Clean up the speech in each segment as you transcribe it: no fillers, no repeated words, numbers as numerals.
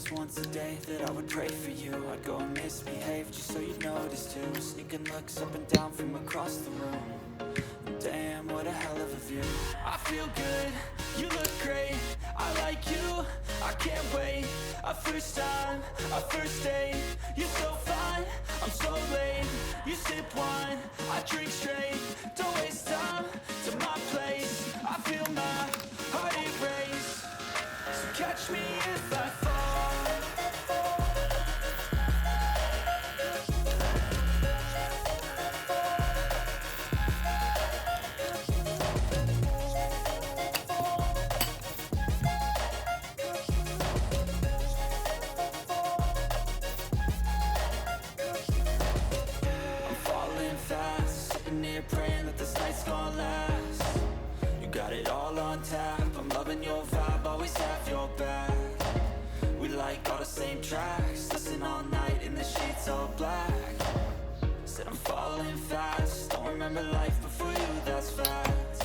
promised once a day that I would pray for you. I'd go and misbehave just so you'd notice too. Sneaking looks up and down from across the room. Damn, what a hell of a view. I feel good, you look great, I like you, I can't wait. A first time, a first date, you're so fine, I'm so late. You sip wine, I drink straight, don't waste time to my place. I feel my heart erase, so catch me if I fall. Sitting here praying that this night's gonna last. You got it all on tap, I'm loving your vibe, always have your back. We like all the same tracks, listen all night in the sheets all black. Said I'm falling fast, don't remember life before you, that's fact.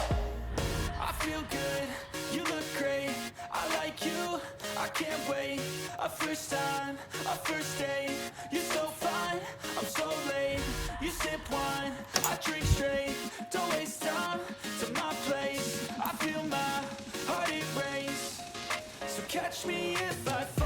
I feel good, you look great, I like you, I can't wait. A first time, a first date, you're so fine, I'm so late. You sip wine, I drink straight, don't waste time to my place. I feel my heart erase, so catch me if I fall.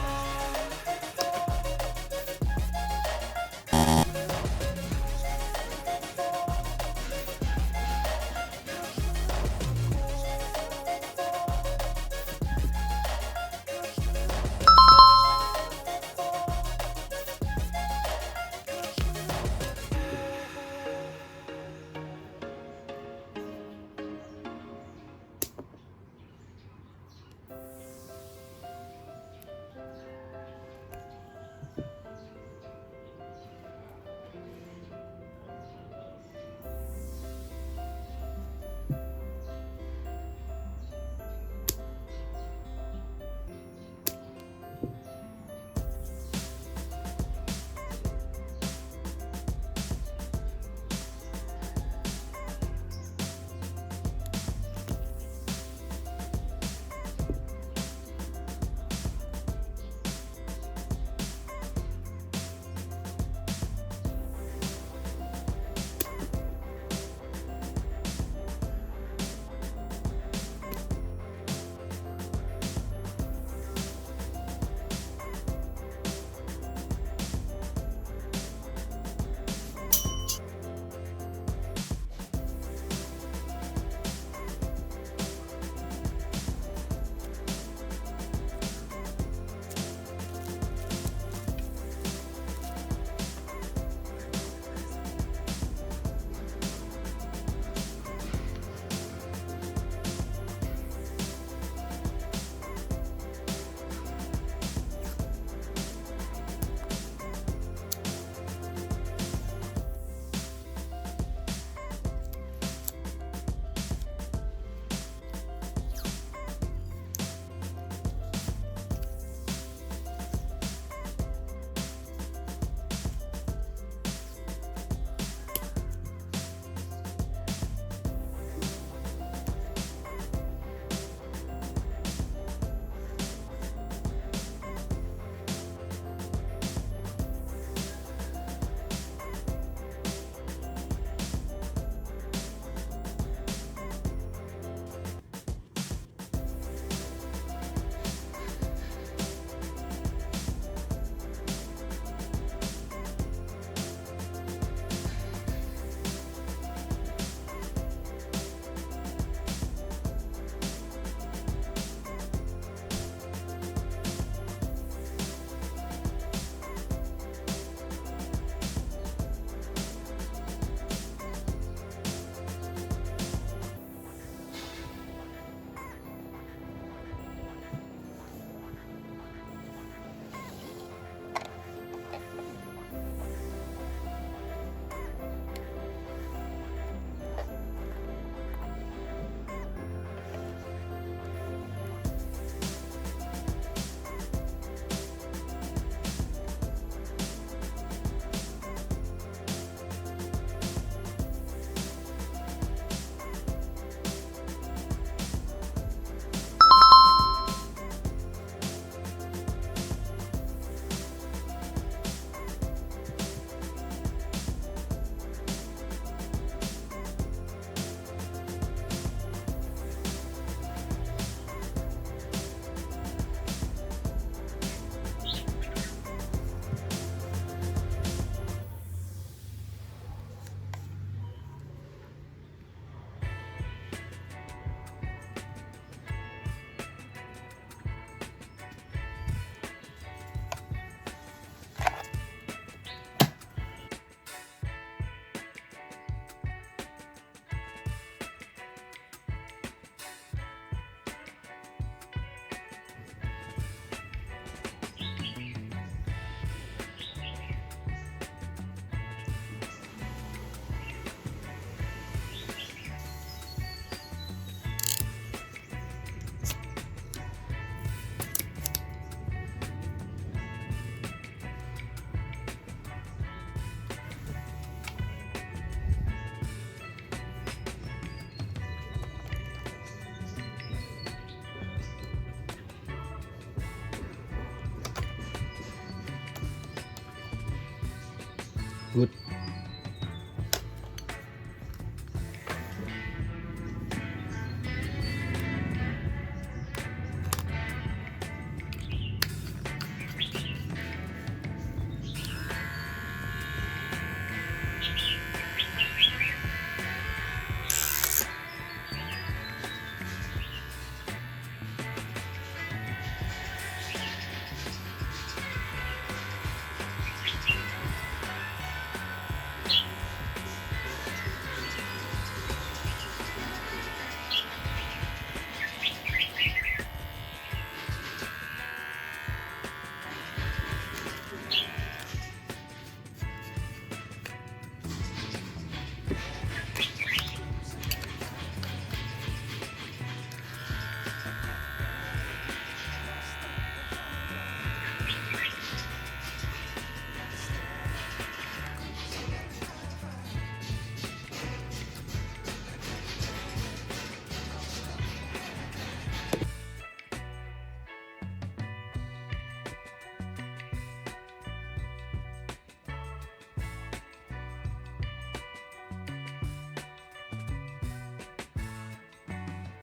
good